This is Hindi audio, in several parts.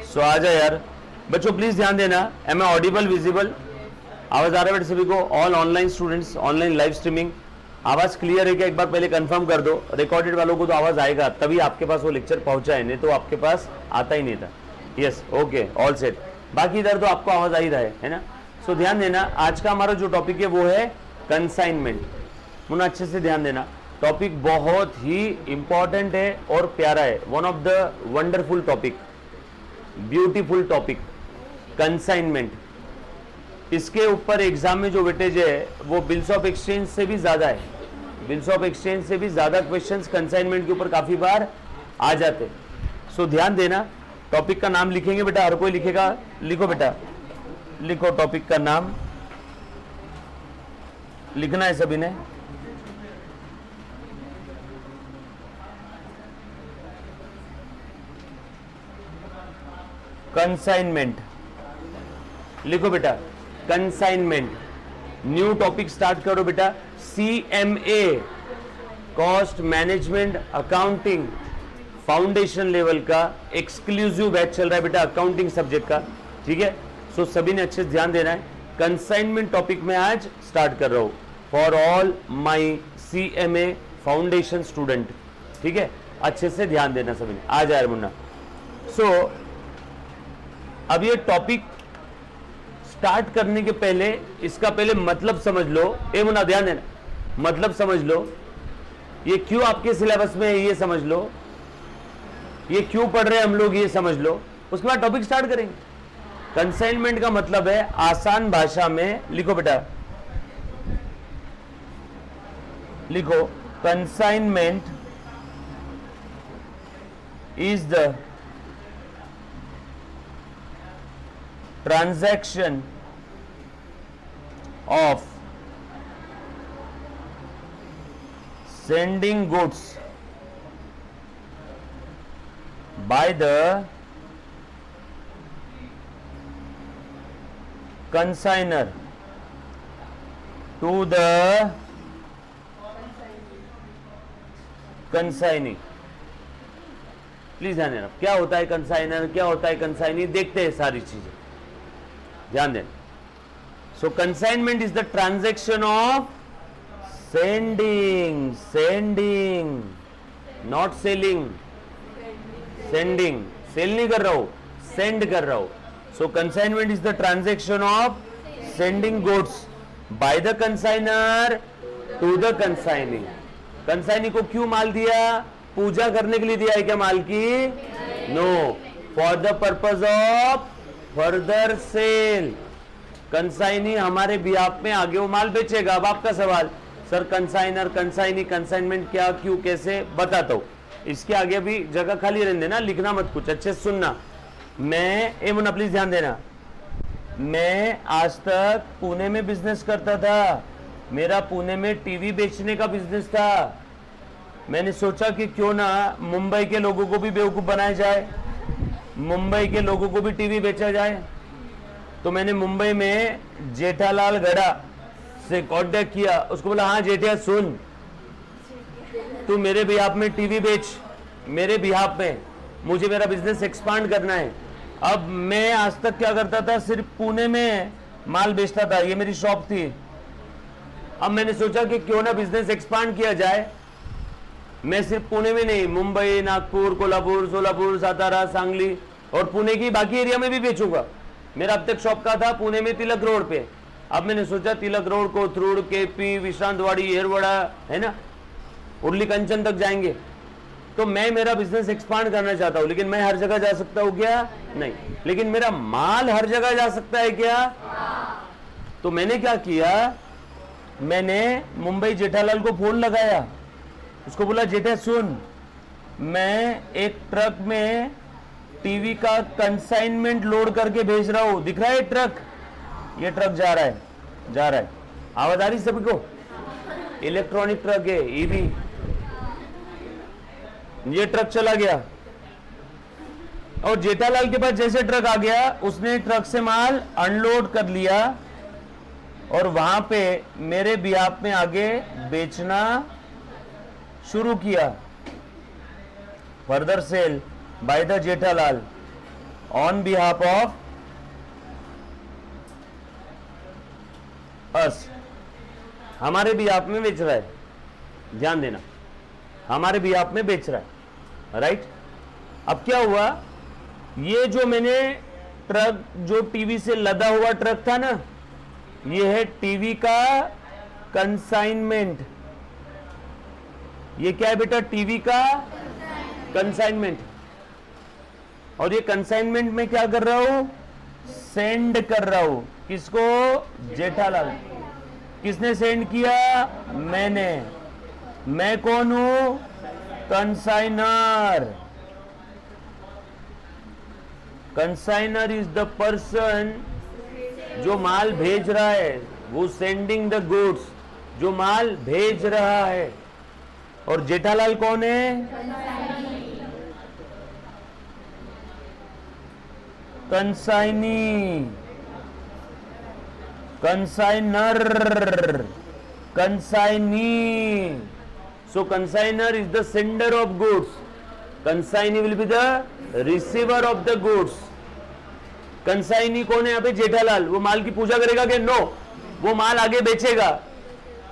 सो आ जाए यार बच्चों, प्लीज ध्यान देना। एम आई ऑडिबल, विजिबल, आवाज आ रहा है बेटे सभी को? All online students, online live streaming, आवाज क्लियर है क्या? एक बार पहले कंफर्म कर दो। रिकॉर्डेड वालों को तो आवाज आएगा, तभी आपके पास वो लेक्चर पहुंचा है, नहीं तो आपके पास आता ही नहीं था। Yes, okay, all set. बाकी इधर तो आपको आवाज आ ही रहा है ना? सो ध्यान देना, आज का हमारा जो टॉपिक है वो है कंसाइनमेंट। मुन्ना अच्छे से ध्यान देना, टॉपिक बहुत ही इंपॉर्टेंट है और प्यारा है। One of the wonderful topic, beautiful topic, consignment. इसके ऊपर एग्जाम में जो वेटेज है वो बिल्स ऑफ एक्सचेंज से भी ज्यादा है। बिल्स ऑफ एक्सचेंज से भी ज्यादा क्वेश्चंस कंसाइनमेंट के ऊपर काफी बार आ जाते। सो ध्यान देना, टॉपिक का नाम लिखेंगे बेटा, हर कोई लिखेगा। लिखो बेटा, लिखो टॉपिक का नाम, लिखना है सभी ने। कंसाइनमेंट लिखो बेटा, कंसाइनमेंट। न्यू टॉपिक स्टार्ट करो बेटा। CMA, cost management accounting, foundation level का एक्सक्लूसिव बैच चल रहा है बेटा, अकाउंटिंग सब्जेक्ट का। ठीक है, सो सभी ने अच्छे से ध्यान देना है। कंसाइनमेंट टॉपिक में आज स्टार्ट कर रहा हूं for all my CMA foundation student. ठीक है, अच्छे से ध्यान देना सभी ने। आ जाए मुन्ना। सो अब ये टॉपिक स्टार्ट करने के पहले इसका पहले मतलब समझ लो। ए मुन्ना ध्यान देना, मतलब समझ लो, ये क्यों आपके सिलेबस में है ये समझ लो, ये क्यों पढ़ रहे हैं हम लोग ये समझ लो, उसके बाद टॉपिक स्टार्ट करेंगे। कंसाइनमेंट का मतलब है, आसान भाषा में लिखो बेटा, लिखो, consignment is the transaction of sending goods by the consignor to the consignee। Please ध्यान देना, क्या होता है कंसाइनर, क्या होता है कंसाइनी, देखते हैं सारी चीजें, ध्यान देना। So consignment is the transaction of sending, sending, not selling, sending, sale नहीं कर रहा हूं, सेंड कर रहा हूं। So consignment is the transaction of sending goods by the consignor to the consignee. Consignee को क्यों माल दिया? पूजा करने के लिए दिया है क्या माल की? No, for the purpose of further sale. Consignee हमारे बिहाफ में आगे वो माल बेचेगा। अब आपका सवाल, सर कंसाइनर, कंसाइनी, कंसाइनमेंट क्या, क्यों, कैसे, बताता हूं। इसके आगे भी जगह खाली रहने देना, लिखना मत कुछ, अच्छे से सुनना। मैं मुन्ना प्लीज ध्यान देना, मैं आज तक पुणे में बिजनेस करता था। मेरा पुणे में टीवी बेचने का बिजनेस था। मैंने सोचा कि क्यों ना मुंबई के लोगों को भी बेवकूफ बनाया जाए, मुंबई के लोगों को भी टीवी बेचा जाए। तो मैंने मुंबई में जेठालाल गड़ा से कांटेक्ट किया, उसको बोला, हाँ जेठिया सुन, तू मेरे बिहाफ में टीवी बेच, मेरे बिहाफ में, मुझे मेरा बिजनेस एक्सपांड करना है। अब मैं आज तक क्या करता था, सिर्फ पुणे में माल बेचता था, ये मेरी शॉप थी। अब मैंने सोचा कि क्यों ना बिजनेस एक्सपांड किया जाए। मैं सिर्फ पुणे में नहीं, मुंबई, नागपुर, कोल्हापुर, सोलापुर, सातारा, सांगली और पुणे की बाकी एरिया में भी बेचूंगा। मेरा अब तक शॉप का था पुणे में तिलक रोड पे। अब मैंने सोचा तिलक रोड, कोथरूड, केपी, विश्रांतवाड़ी, येरवड़ा, है ना, उर्ली कंचन तक जाएंगे। तो मैं मेरा बिजनेस एक्सपांड करना चाहता हूं, लेकिन मैं हर जगह जा सकता हूं क्या? नहीं। लेकिन मेरा माल हर जगह जा सकता है क्या? तो मैंने क्या किया, मैंने मुंबई जेठालाल को फोन लगाया, उसको बोला, जेठा सुन, मैं एक ट्रक में टीवी का कंसाइनमेंट लोड करके भेज रहा हूं, दिख रहा है ट्रक, ये ट्रक जा रहा है, जा रहा है, आवाज आ रही सभी को? इलेक्ट्रॉनिक ट्रक है, ईवी। ये ट्रक चला गया और जेठालाल के पास जैसे ट्रक आ गया, उसने ट्रक से माल अनलोड कर लिया और वहां पे मेरे बिहाफ में आगे बेचना शुरू किया। Further sale by the Jethalal on behalf of us, हमारे बिहाफ में बेच रहा है, ध्यान देना, हमारे बिहाफ में बेच रहा है, राइट। अब क्या हुआ, ये जो मैंने ट्रक, जो टीवी से लदा हुआ ट्रक था ना, ये है टीवी का कंसाइनमेंट। ये क्या है बेटा, टीवी का कंसाइनमेंट। और ये कंसाइनमेंट में क्या कर रहा हूं, सेंड कर रहा हूं, किसको, जेठालाल। किसने सेंड किया, मैंने। मैं कौन हूं, consignor. Consignor is the person जो माल भेज रहा है, वो सेंडिंग द गुड्स, जो माल भेज रहा है। और जेठालाल कौन है, consignee, consignor, consignee. So consignor is the sender of goods, consignee will be the receiver of the goods. Consignee कौन है यहाँ पे, जेठालाल। वो माल की पूजा करेगा कि नो, वो माल आगे बेचेगा,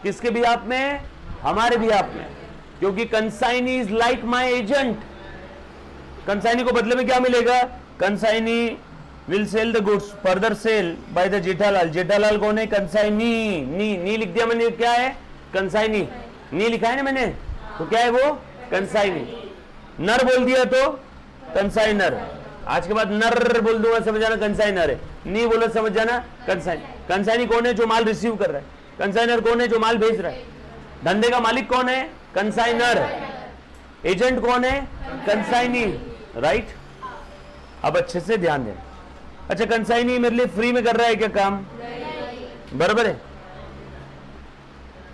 किसके बिहाफ में, हमारे बिहाफ में, क्योंकि consignee is like my agent. Consignee को बदले में क्या मिलेगा, consignee will sell the goods, further sale by the Jethalal. Jethalal कौन है, कंसाइनी। नी लिख दिया मैंने, क्या है, कंसाइनी। नी लिखा है ना मैंने, तो क्या है वो, कंसाइनी। नर बोल दिया तो कंसाइनर, आज के बाद नर बोल दूंगा समझ जाना कंसाइनर है, नी बोला समझ जाना कंसाइन। कंसाइनी कौन है, जो माल रिसीव कर रहा है। कंसाइनर कौन है, जो माल भेज रहा है। धंधे का मालिक कौन है, कंसाइनर। एजेंट कौन है, कंसाइनी, राइट। अब अच्छे से ध्यान दें। अच्छा, कंसाइनी मेरे लिए फ्री में कर रहा है क्या काम, बराबर है।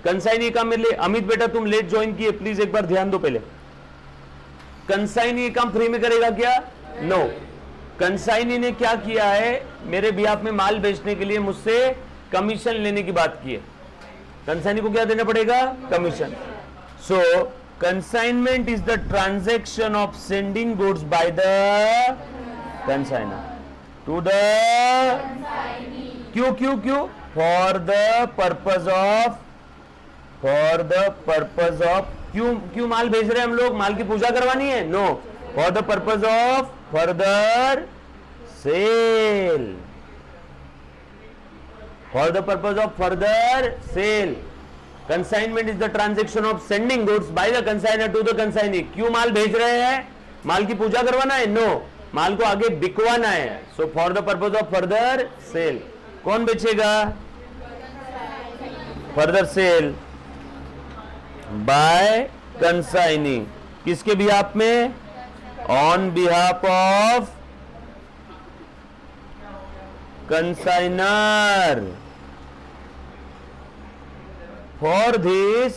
कंसाइनी काम मेरे लिए, अमित बेटा तुम लेट ज्वाइन किए, प्लीज एक बार ध्यान दो पहले। कंसाइनी काम फ्री में करेगा क्या, नो। कंसाइनी ने क्या किया है, मेरे बिहाफ में माल बेचने के लिए मुझसे कमीशन लेने की बात की है। कंसाइनी को क्या देना पड़ेगा, commission. So consignment is the transaction of sending goods by the consignor to the, क्यों क्यों क्यों, for the purpose of, for the purpose of, क्यों माल भेज रहे हैं हम लोग, माल की पूजा करवानी है, no, for the purpose of further sale, for the purpose of further sale. Consignment is the transaction of sending goods by the consignor to the consignee. क्यों माल भेज रहे हैं, माल की पूजा करवाना है, नो, माल को आगे बिकवाना है। So for the purpose of further sale. कौन बेचेगा, फर्दर सेल बाय कंसाइनी, किसके बिहाफ में, on behalf of consignor. For this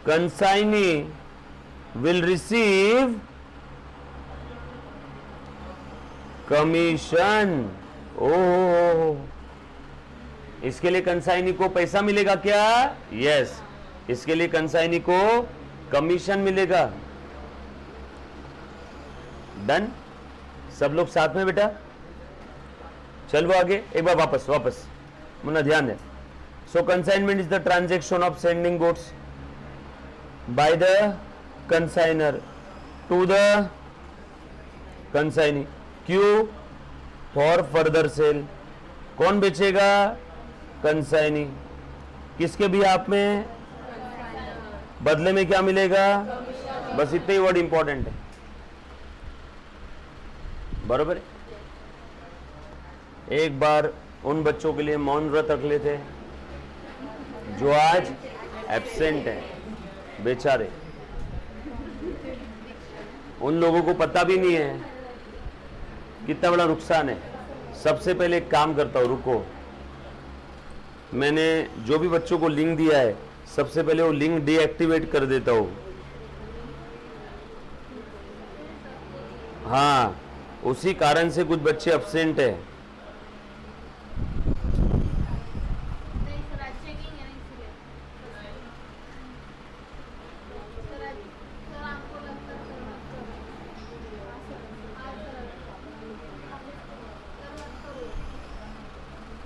consignee will receive commission. ओह, इसके लिए कंसाइनी को पैसा मिलेगा क्या, यस, इसके लिए कंसाइनी को कमीशन मिलेगा। डन, सब लोग साथ में बेटा, चलो आगे एक बार वापस मुन्ना ध्यान दे। So consignment is the transaction of sending goods by the consignor to the consignee, क्यों, फॉर फर्दर सेल। कौन बेचेगा, कंसाइनी, किसके बिहाफ में, बदले में क्या मिलेगा, बस इतने ही वर्ड इंपॉर्टेंट है, बराबर है। एक बार उन बच्चों के लिए मौन व्रत रख लेते हैं जो आज एब्सेंट है, बेचारे, उन लोगों को पता भी नहीं है कितना बड़ा नुकसान है। सबसे पहले एक काम करता हूं, रुको, मैंने जो भी बच्चों को लिंक दिया है सबसे पहले वो लिंक डीएक्टिवेट कर देता हूं। हाँ, उसी कारण से कुछ बच्चे एब्सेंट है।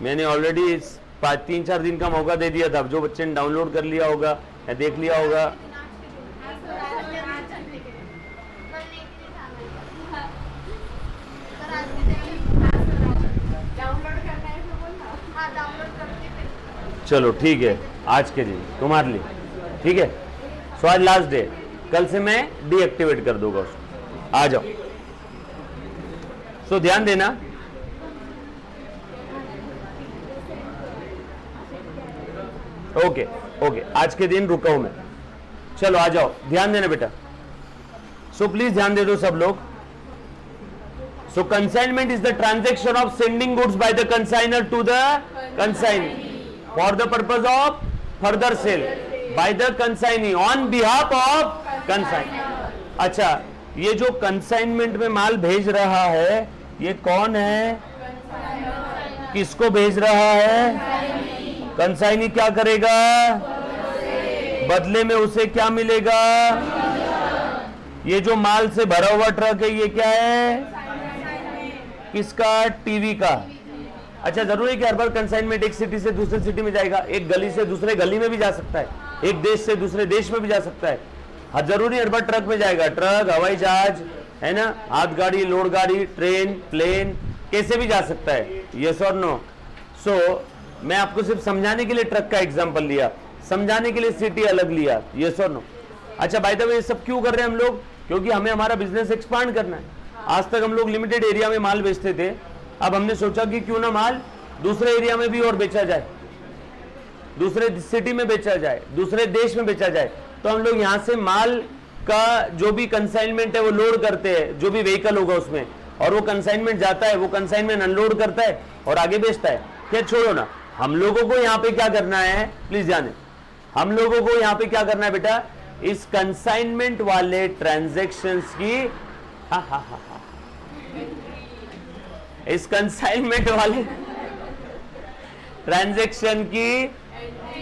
मैंने ऑलरेडी 3-4 दिन का मौका दे दिया था। जो बच्चे ने डाउनलोड कर लिया होगा या देख लिया होगा, चलो ठीक है, आज के दिन तुम्हारे लिए ठीक है। सो आज लास्ट डे, कल से मैं डीएक्टिवेट कर दूंगा उसको। आ जाओ। सो ध्यान देना, ओके ओके, आज के दिन रुका हूं मैं। चलो आ जाओ, ध्यान देना बेटा। सो प्लीज ध्यान दे दो सब लोग। So consignment is the transaction of sending goods by the consignor to the consignee for the purpose of further sale by the consignee on behalf of consignee. अच्छा, ये जो कंसाइनमेंट में माल भेज रहा है ये कौन है? किसको भेज रहा है? कंसाइनी क्या करेगा? बदले में उसे क्या मिलेगा? ये जो माल से भरा हुआ ट्रक है ये क्या है? किसका? टीवी का। अच्छा, जरूरी है कि हर बार कंसाइनमेंट एक सिटी से दूसरे सिटी में जाएगा? एक गली से दूसरे गली में भी जा सकता है, एक देश से दूसरे देश में भी जा सकता है। हाँ, जरूरी हर बार ट्रक में जाएगा? ट्रक, हवाई जहाज, है ना, हाथ गाड़ी, लोड गाड़ी, ट्रेन, प्लेन, कैसे भी जा सकता है। Yes or no? सो मैं आपको सिर्फ समझाने के लिए ट्रक का एग्जांपल लिया, समझाने के लिए सिटी अलग लिया। Yes or no? अच्छा, बाय द वे ये सब क्यों कर रहे हैं हम लोग? क्योंकि हमें हमारा बिजनेस एक्सपांड करना है। आज तक हम लोग लिमिटेड एरिया में माल बेचते थे, अब हमने सोचा कि क्यों ना माल दूसरे एरिया में भी और बेचा जाए, दूसरे सिटी में बेचा जाए, दूसरे देश में बेचा जाए। तो हम लोग यहाँ से माल का जो भी कंसाइनमेंट है वो लोड करते हैं, जो भी व्हीकल होगा उसमें, और वो कंसाइनमेंट जाता है, वो कंसाइनमेंट अनलोड करता है और आगे बेचता है। क्या, छोड़ो ना, हम लोगों को यहाँ पे क्या करना है, प्लीज जाने, हम लोगों को यहाँ पे क्या करना है बेटा? इस कंसाइनमेंट वाले ट्रांजैक्शंस की इस कंसाइनमेंट वाले ट्रांजैक्शन की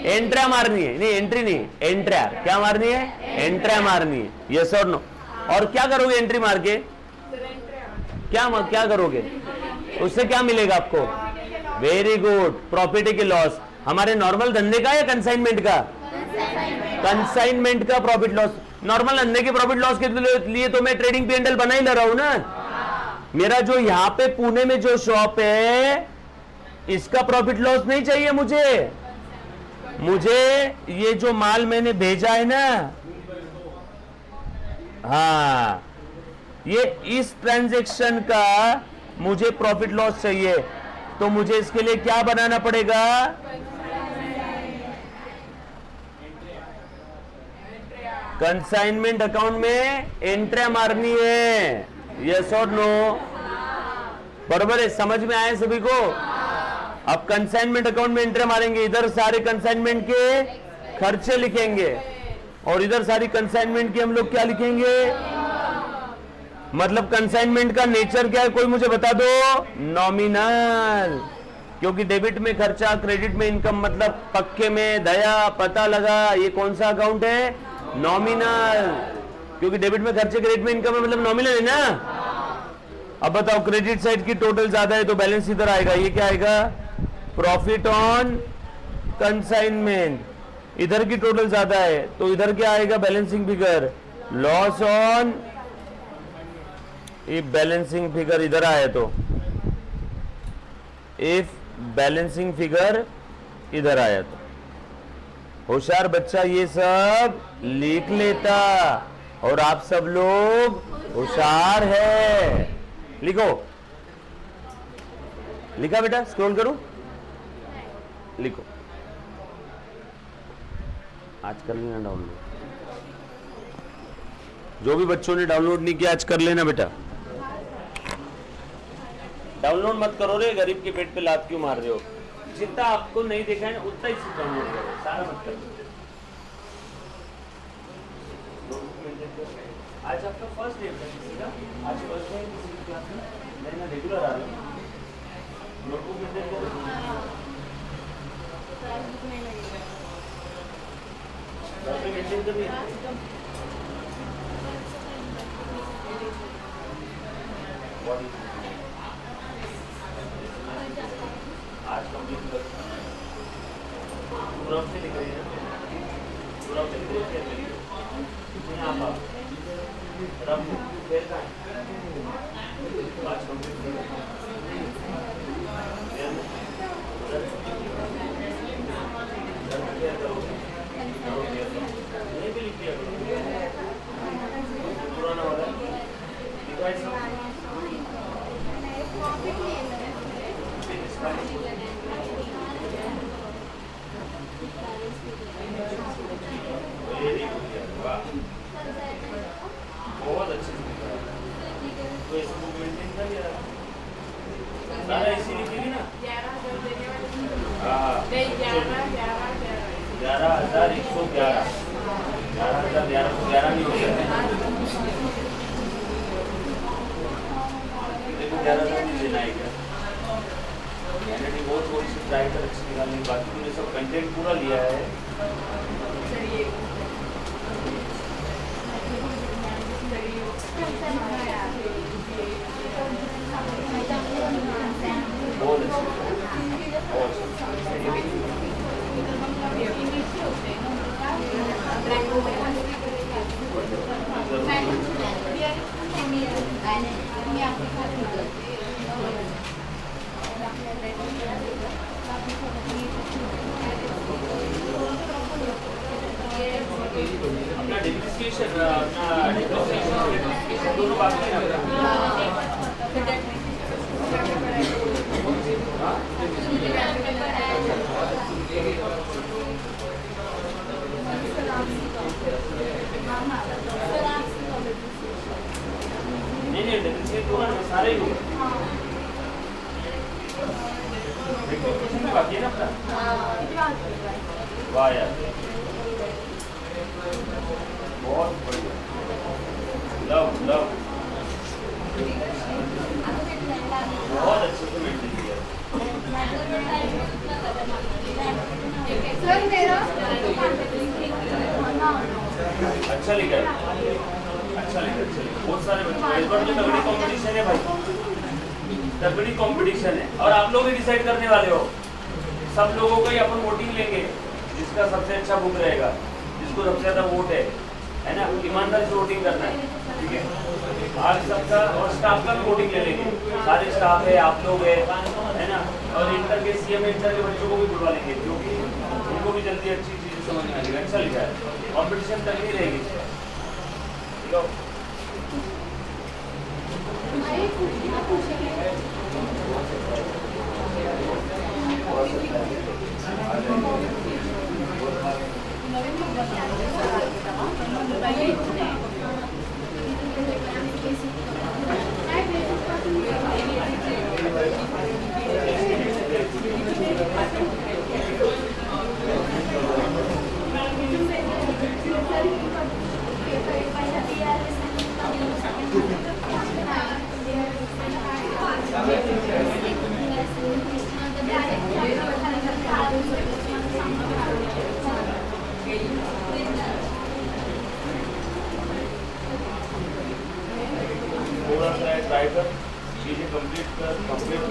एंट्रा मारनी है। नहीं, एंट्री नहीं, एंट्रा। क्या मारनी है? एंट्रा मारनी है। Yes or no? और क्या करोगे एंट्री मार के? क्या करोगे? उससे क्या मिलेगा आपको? वेरी गुड, प्रॉफिट के लॉस। हमारे नॉर्मल धंधे का या कंसाइनमेंट का? कंसाइनमेंट का प्रॉफिट लॉस। नॉर्मल धंधे के प्रॉफिट लॉस के लिए तो मैं ट्रेडिंग P&L बना ही ले रहा हूं ना। मेरा जो यहाँ पे पुणे में जो शॉप है इसका प्रॉफिट लॉस नहीं चाहिए मुझे ये जो माल मैंने भेजा है ना, हाँ, ये इस ट्रांजैक्शन का मुझे प्रॉफिट लॉस चाहिए। तो मुझे इसके लिए क्या बनाना पड़ेगा? कंसाइनमेंट अकाउंट में एंट्री मारनी है। Yes or no? बराबर है? समझ में आया सभी को? अब कंसाइनमेंट अकाउंट में एंट्री मारेंगे, इधर सारे कंसाइनमेंट के खर्चे लिखेंगे और इधर सारी कंसाइनमेंट की हम लोग क्या लिखेंगे? मतलब कंसाइनमेंट का नेचर क्या है, कोई मुझे बता दो? नॉमिनल। क्योंकि डेबिट में खर्चा, क्रेडिट में इनकम, मतलब पक्के में दया, पता लगा ये कौन सा अकाउंट है? नॉमिनल। क्योंकि डेबिट में खर्चे, क्रेडिट में इनकम है, मतलब नॉमिनल है ना। अब बताओ, क्रेडिट साइड की टोटल ज्यादा है तो बैलेंस इधर आएगा, ये क्या आएगा? Profit on consignment. इधर की टोटल ज्यादा है तो इधर क्या आएगा? Balancing figure. Loss on, if balancing figure इधर आए तो, इफ बैलेंसिंग फिगर इधर आया तो। होशियार बच्चा ये सब लिख लेता और आप सब लोग होशियार है। लिखो, लिखा बेटा? स्क्रॉल करो, लिखो। आज कर लेना डाउनलोड, जो भी बच्चों ने डाउनलोड नहीं किया आज कर लेना बेटा। डाउनलोड मत करो रे, गरीब के पेट पे लात क्यों मार रहे हो? जितना आपको नहीं देखा है ना उतना ही डाउनलोड करो, सारा मत करो। आज आपका फर्स्ट डे है किसी का? आज फर्स्ट डे किसी की क्लास में? मैं रेगुलर आ रहा हूँ। नोटबुक मेंटेन करो। मेंटेन करनी है। आज कंप्लीट कर पूरा से लिख रही है पूरा से लिख रही है आप रब फिर का आज कंप्लीट कर ये भी लिख दिया पुराना वाला दिखाई सब बहुत अच्छे से तो इसको मेंटेन कर लिया सारा इसी लिखेगी ना 11,111 11,111 नहीं हो गया देखो 11,000 नहीं देना है क्या बहुत थोड़ी सी ट्राई कर अच्छी निकालनी बाकी तुमने सब कंटेंट पूरा लिया है बहुत अच्छी अपना डिप्रिसिएशन दोनों बाकी है नहीं डिप्रिसिएट दोनों सारे ही होंगे बाकी है ना अपना वाह यार बहुत बढ़िया लव बहुत अच्छे से मेंटेन किया अच्छा लिखा है बहुत सारे बच्चे इस बार जो तगड़ी कंपटीशन है भाई तगड़ी कंपटीशन है और आप लोग ही डिसाइड करने वाले हो सब लोगों का ही अपन वोटिंग लेंगे जिसका सबसे अच्छा बुक रहेगा जिसको सबसे ज्यादा वोट है ना ईमानदारी से वोटिंग करना है ठीक है आज सबका और स्टाफ का भी वोटिंग ले लेंगे सारे स्टाफ है आप लोग है ना और इंटर के सीएम इंटर के बच्चों को भी बुलवा लेंगे क्योंकि उनको भी जल्दी अच्छी चीजें समझ में आएगी अच्छा लिखा है कॉम्पिटिशन तक नहीं रहेगी ट्राई कर चीजें कंप्लीट कर कंप्लीट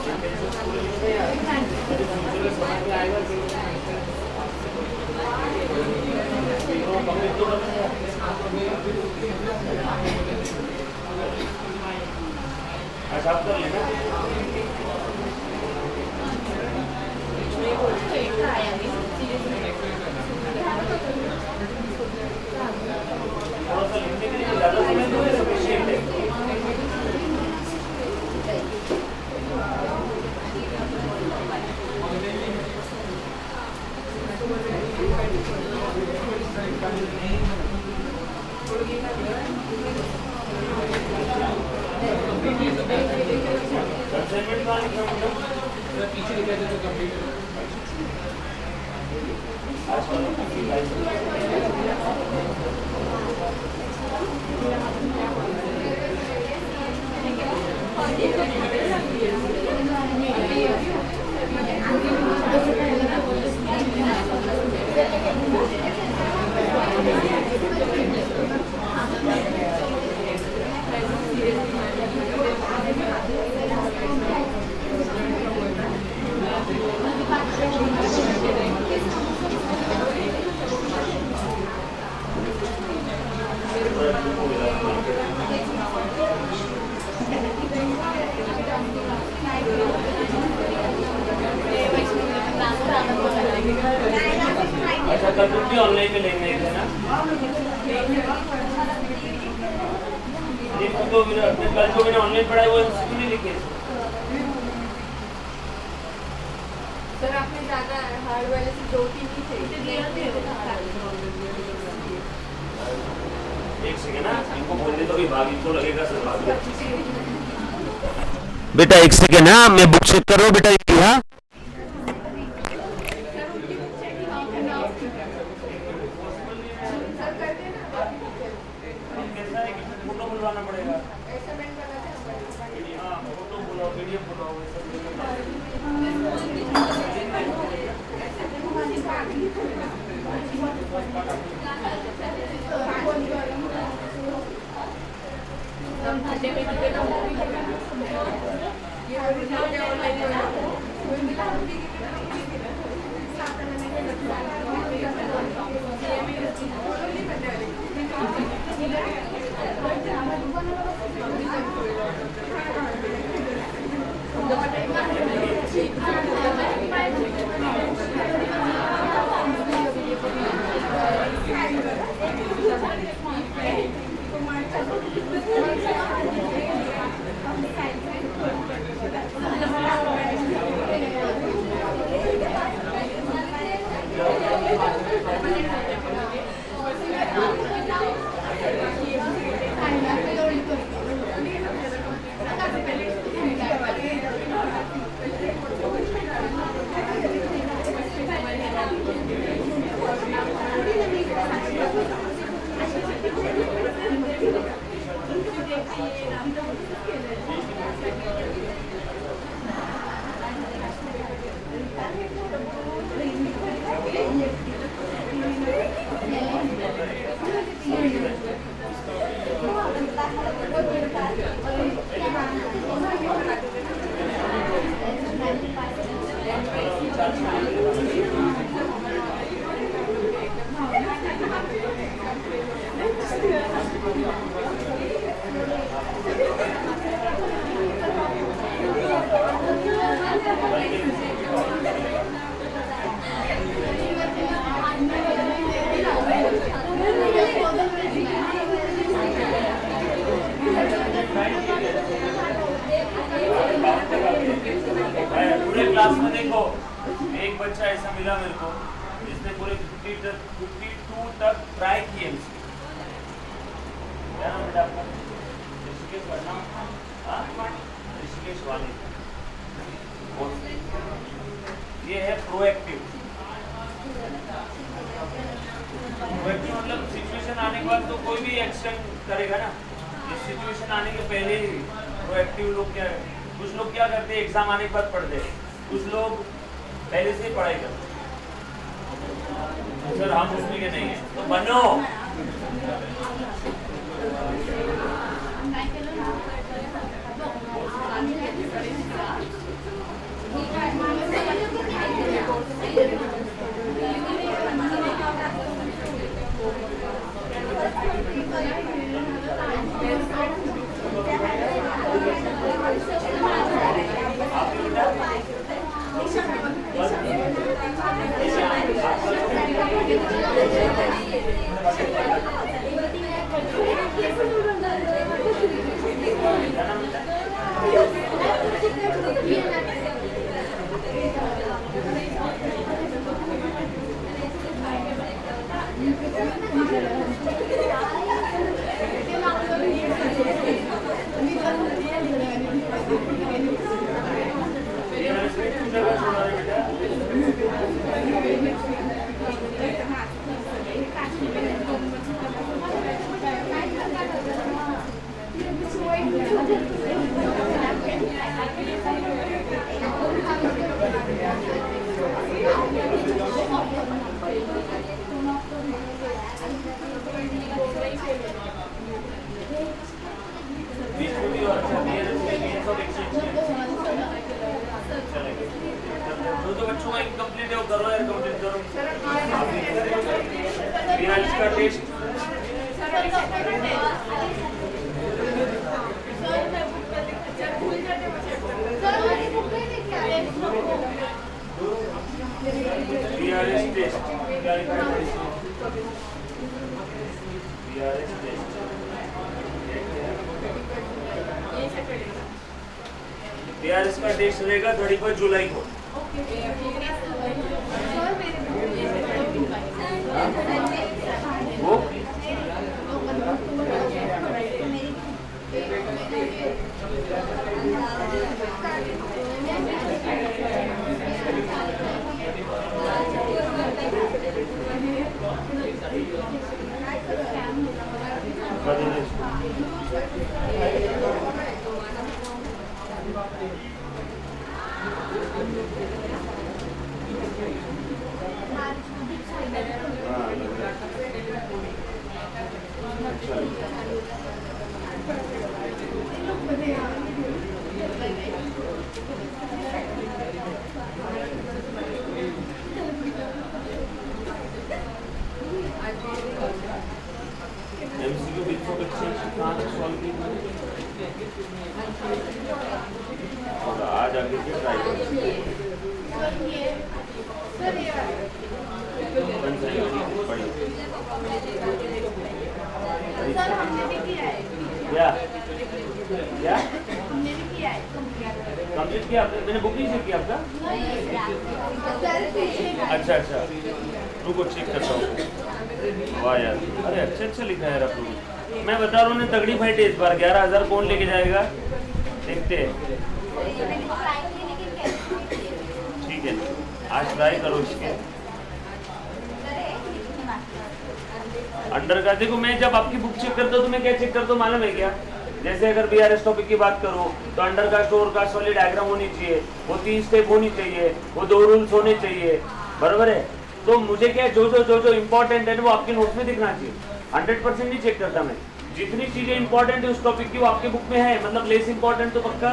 सेंटेंसेस पूरे लिखने यार फ्यूचर में समझ में आएगा कि कंप्लीट तो करना है अच्छा आप कर लेना थोड़ा सा लिखने के लिए ज़्यादा समय दो सफिशिएंट है कंसाइनमेंट कहाँ लिखा है पीछे लिखा है तो कंप्लीट आज कल तुम भी ऑनलाइन में लेने थे ना? तो कल जो मैंने ऑनलाइन पढ़ाई वो इंस्टीट्यूट नहीं लिखे। सर आपने ज़्यादा हार्ड वाले से 2-3 ही थे। एक सेकेंड ना, इनको बोलने तो भी भाग, इनको लगेगा सर भाग। बेटा एक सेकेंड ना, मैं बुक चेक कर रहा हूँ बेटा। हाँ फोटो बुलवाना पड़ेगा। हाँ फोटो बुलाओ, वीडियो बुलाओ, पूरे क्लास में देखो एक बच्चा ऐसा मिला मेरे को जिसने पूरे 52 तक ट्राई किए। क्या नाम बेटा आपका? ऋषिकेश वर्मा। ऋषिकेश वाले। ये है प्रोएक्टिव। प्रोएक्टिव मतलब सिचुएशन आने के बाद तो कोई भी एक्शन करेगा ना। इस सिचुएशन आने के पहले ही प्रोएक्टिव लोग क्या है, कुछ लोग क्या करते हैं एग्जाम आने के बाद पढ़ते हैं, कुछ लोग पहले से ही पढ़ाई करते हैं। सर हम उसमें के नहीं है तो बनो। जो बच्चों का इनकम्प्लीट है वो करो यार, कंप्लीट करो। का टेस्ट टेस्ट BRS का टेस्ट रहेगा 31 जुलाई को। वो MCQ बिल्कुल बच्चे कहाँ तक सॉल्व की और आज आगे के ट्राई करो। सर हमने भी किया है। क्या क्या हमने भी किया है। कंप्लीट किया आपने? मैंने बुक नहीं चेक किया आपका। अच्छा अच्छा, रुको चेक करता हूँ। वाह यार, अरे अच्छा अच्छा लिखा है आप लोग। मैं बता रहा हूँ ना, तगड़ी फाइट है इस बार। 11,000 कौन लेके जाएगा देखते हैं। ठीक है, आज ट्राई करो इसके अंडर का। देखो मैं जब आपकी बुक चेक करता हूँ तो मैं क्या चेक करता हूँ मालूम है क्या? जैसे अगर BRS टॉपिक की बात करूँ तो अंडर कास्ट ओवर कास्ट वाली डायग्राम होनी चाहिए, वो 3 स्टेप होनी चाहिए, वो 2 रूल्स होने चाहिए, बराबर है। तो मुझे क्या जो इम्पोर्टेंट है वो आपके नोट्स में दिखना चाहिए। 100% नहीं चेक करता मैं। जितनी चीजें इंपॉर्टेंट है उस टॉपिक की वो आपके बुक में है, मतलब लेस इंपॉर्टेंट तो पक्का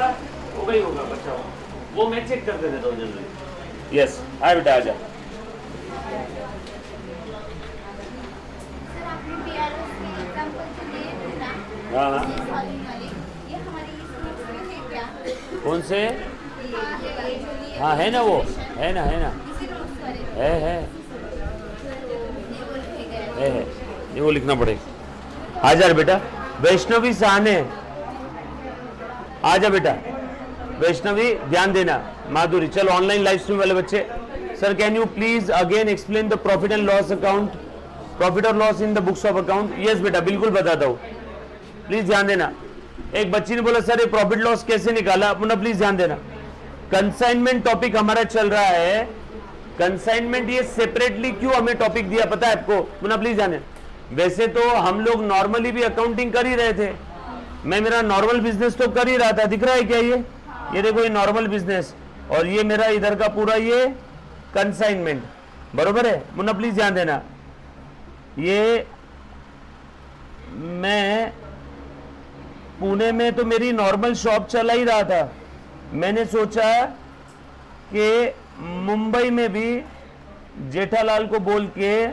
होगा ही होगा बच्चा, वो मैं चेक करते रहता हूँ जनरली। यस, आए बेटा आजा। हाँ हाँ, कौन से? हाँ है ना, वो है ना, है ये वो लिखना पड़ेगा। आजा बेटा। वैष्णवी साहने, आजा बेटा। वैष्णवी ध्यान देना। माधुरी, चलो ऑनलाइन लाइव स्ट्रीम वाले बच्चे, sir can you please again explain the profit and loss account, profit और loss in the books of account. Yes बेटा, बिल्कुल बताता हूँ, प्लीज ध्यान देना। एक बच्ची ने बोला सर ये प्रॉफिट लॉस कैसे निकाला, पुनः प्लीज ध्यान देना। कंसाइनमेंट टॉपिक हमारा चल रहा है। कंसाइनमेंट ये सेपरेटली क्यों हमें टॉपिक दिया पता है आपको? पुनः प्लीज ध्यान देना। वैसे तो हम लोग नॉर्मली भी अकाउंटिंग कर ही रहे थे, मैं मेरा नॉर्मल बिजनेस तो कर ही रहा था। दिख रहा है क्या ये देखो, ये नॉर्मल बिजनेस, और ये मेरा इधर का पूरा ये कंसाइनमेंट, बरोबर है। पुनः प्लीज ध्यान देना। ये मैं पुणे में तो मेरी नॉर्मल शॉप चला ही रहा था, मैंने सोचा कि मुंबई में भी जेठालाल को बोल के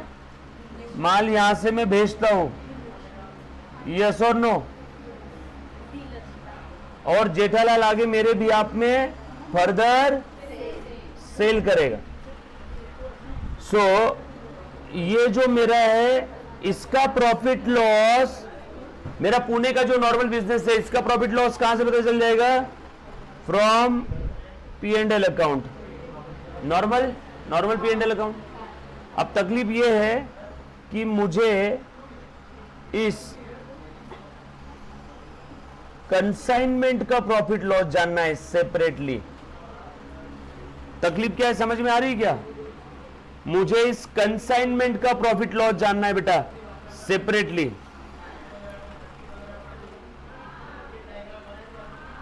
माल यहां से मैं भेजता हूं, यस और नो, और जेठालाल आगे मेरे भी आप में फर्दर सेल करेगा। सो ये जो मेरा है इसका प्रॉफिट लॉस, मेरा पुणे का जो नॉर्मल बिजनेस है इसका प्रॉफिट लॉस कहां से पता चल जाएगा? From P&L account, normal P&L account. अब तकलीफ ये है कि मुझे इस कंसाइनमेंट का प्रॉफिट लॉस जानना है सेपरेटली। तकलीफ क्या है समझ में आ रही है क्या? मुझे इस कंसाइनमेंट का प्रॉफिट लॉस जानना है बेटा सेपरेटली।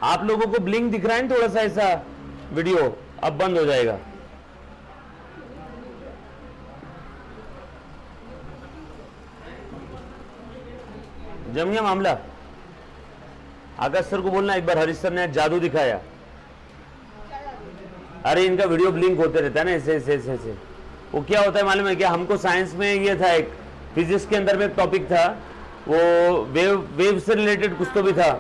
आप लोगों को ब्लिंक दिख रहा है थोड़ा सा ऐसा वीडियो, अब बंद हो जाएगा। जम गया मामला। आकाश सर को बोलना एक बार, हरीश सर ने जादू दिखाया। अरे इनका वीडियो ब्लिंक होते रहता है ना ऐसे ऐसे ऐसे ऐसे। वो क्या होता है मालूम है क्या? हमको साइंस में ये था, एक फिजिक्स के अंदर में एक टॉपिक था, वो वेव से रिलेटेड कुछ तो भी था।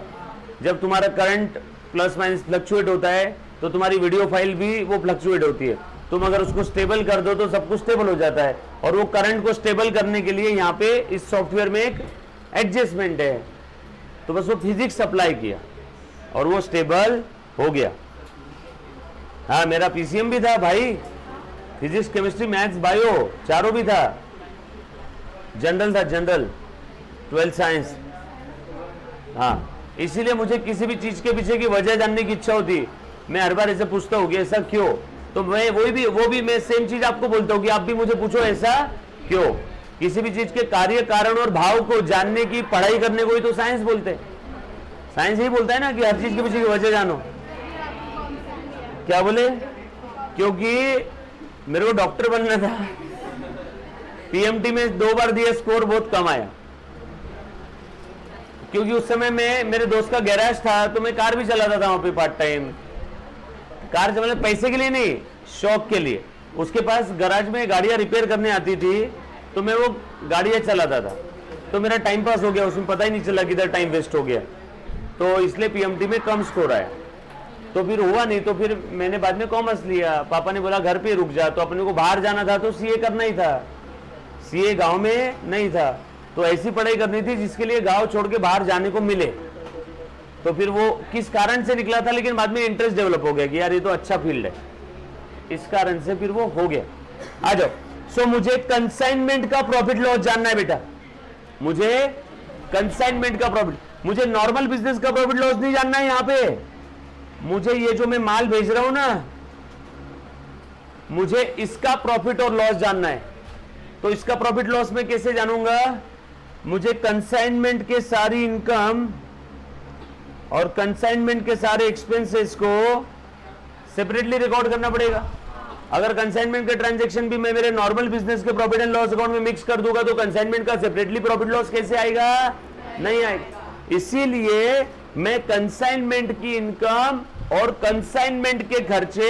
जब तुम्हारा करंट प्लस माइनस फ्लक्चुएट होता है तो तुम्हारी वीडियो फाइल भी वो फ्लक्चुएट होती है। तुम अगर उसको स्टेबल कर दो तो सब कुछ स्टेबल हो जाता है, और वो करंट को स्टेबल करने के लिए यहाँ पे इस सॉफ्टवेयर में एक एडजस्टमेंट है, तो बस वो फिजिक्स अप्लाई किया और वो स्टेबल हो गया। हाँ मेरा पीसीएम भी था भाई, फिजिक्स केमिस्ट्री मैथ्स बायो चारों भी था, जनरल था, जनरल 12 साइंस। हाँ इसीलिए मुझे किसी भी चीज के पीछे की वजह जानने की इच्छा होती, मैं हर बार ऐसे पूछता हूँ कि ऐसा क्यों, तो मैं वो भी मैं सेम चीज आपको बोलता हूँ कि आप भी मुझे पूछो ऐसा क्यों। किसी भी चीज के कार्य कारण और भाव को जानने की पढ़ाई करने को ही तो साइंस बोलते हैं। साइंस ही बोलता है ना कि हर चीज के पीछे की वजह जानो। क्या बोले? क्योंकि मेरे को डॉक्टर बनना था, पीएमटी में 2 बार दिया, स्कोर बहुत कम आया, क्योंकि उस समय में मेरे दोस्त का गैराज था तो मैं कार भी चलाता था वहां पे पार्ट टाइम। कार चलाने पैसे के लिए नहीं, शौक के लिए। उसके पास गैराज में गाड़ियां रिपेयर करने आती थी तो मैं वो गाड़ियां चलाता था, तो मेरा टाइम पास हो गया, उसमें पता ही नहीं चला किधर टाइम वेस्ट हो गया, तो इसलिए पीएमटी में कम स्कोर आया। तो फिर हुआ नहीं, तो फिर मैंने बाद में कॉमर्स लिया। पापा ने बोला घर पे रुक जा, तो अपने को बाहर जाना था तो सीए करना ही था, सीए गांव में नहीं था, तो ऐसी पढ़ाई करनी थी जिसके लिए गांव छोड़ के बाहर जाने को मिले। तो फिर वो किस कारण से निकला था, लेकिन बाद में इंटरेस्ट डेवलप हो गया कि यार ये तो अच्छा फील्ड है, इस कारण से फिर वो हो गया। आ जाओ। सो मुझे कंसाइनमेंट का प्रॉफिट लॉस जानना है बेटा, मुझे कंसाइनमेंट का प्रॉफिट, मुझे नॉर्मल बिजनेस का प्रॉफिट लॉस नहीं जानना है। यहां पे मुझे ये जो मैं माल भेज रहा हूं ना, मुझे इसका प्रॉफिट और लॉस जानना है। तो इसका प्रॉफिट लॉस मैं कैसे जानूंगा? मुझे कंसाइनमेंट के सारी इनकम और कंसाइनमेंट के सारे एक्सपेंसेस को सेपरेटली रिकॉर्ड करना पड़ेगा। अगर कंसाइनमेंट के ट्रांजैक्शन भी मैं मेरे नॉर्मल बिजनेस के प्रॉफिट एंड लॉस अकाउंट में मिक्स कर दूंगा तो कंसाइनमेंट का सेपरेटली प्रॉफिट लॉस कैसे आएगा? नहीं आएगा। इसीलिए मैं कंसाइनमेंट की इनकम और कंसाइनमेंट के खर्चे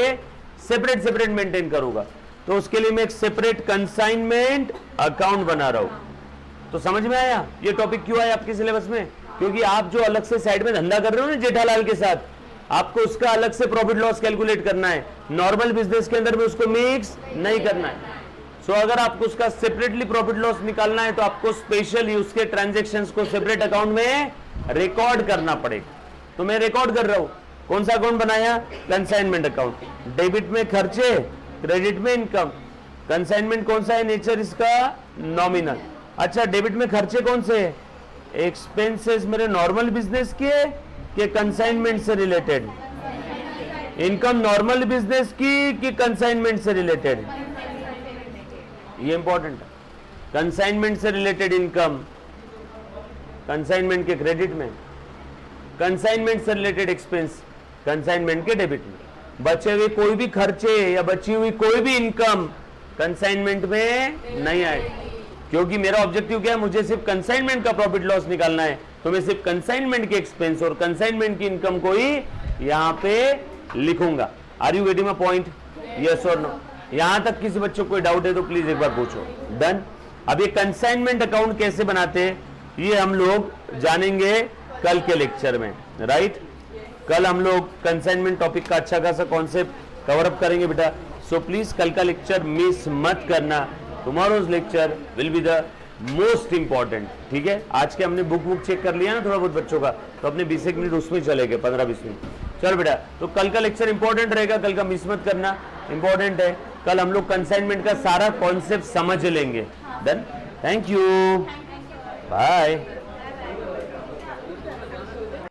सेपरेट सेपरेट मेंटेन करूंगा। तो उसके लिए मैं एक सेपरेट कंसाइनमेंट अकाउंट बना रहा हूं। तो समझ में आया ये टॉपिक क्यों आया आपके सिलेबस में? क्योंकि आप जो अलग से साइड में धंधा कर रहे हो ना जेठालाल के साथ, आपको उसका अलग से प्रॉफिट लॉस कैलकुलेट करना है, नॉर्मल बिजनेस के अंदर में उसको मिक्स नहीं करना है। सो अगर आपको उसका सेपरेटली प्रॉफिट लॉस निकालना है तो आपको स्पेशली उसके ट्रांजैक्शंस को सेपरेट अकाउंट में रिकॉर्ड करना पड़ेगा। तो मैं रिकॉर्ड कर रहा हूं। कौन सा अकाउंट बनाया? Consignment account. डेबिट में खर्चे, क्रेडिट में इनकम। कंसाइनमेंट कौन सा है नेचर इसका? नॉमिनल। अच्छा डेबिट में खर्चे कौन से? एक्सपेंसेस मेरे नॉर्मल बिजनेस के कंसाइनमेंट से रिलेटेड। इनकम नॉर्मल बिजनेस की कि कंसाइनमेंट से रिलेटेड? ये इंपॉर्टेंट है। कंसाइनमेंट से रिलेटेड इनकम कंसाइनमेंट के क्रेडिट में, कंसाइनमेंट से रिलेटेड एक्सपेंस कंसाइनमेंट के डेबिट में। बचे हुए कोई भी खर्चे या बची हुई कोई भी इनकम कंसाइनमेंट में नहीं आए, क्योंकि मेरा ऑब्जेक्टिव क्या है? मुझे सिर्फ कंसाइनमेंट का प्रॉफिट लॉस निकालना है। तो मैं सिर्फ कंसाइनमेंट के एक्सपेंस और कंसाइनमेंट की इनकम को ही यहां पे लिखूंगा। Are you getting my point? Yes or no? यहां तक किसी बच्चों को कोई डाउट है तो प्लीज एक बार पूछो। डन। अब ये कंसाइनमेंट अकाउंट कैसे बनाते हैं ये हम लोग जानेंगे कल के लेक्चर में, राइट? कल हम लोग कंसाइनमेंट टॉपिक का अच्छा खासा कॉन्सेप्ट कवर अप करेंगे बेटा। सो प्लीज कल का लेक्चर मिस मत करना। Tomorrow's lecture will be the most important. ठीक है, आज के हमने बुक चेक कर लिया ना थोड़ा बहुत बच्चों का, तो अपने 20 मिनट उसमें चले गए, 15-20 मिनट। चल बेटा, तो कल का लेक्चर इंपॉर्टेंट रहेगा, कल का मिस मत करना, इंपॉर्टेंट है। कल हम लोग कंसाइनमेंट का सारा कॉन्सेप्ट समझ लेंगे। डन। Thank you, bye.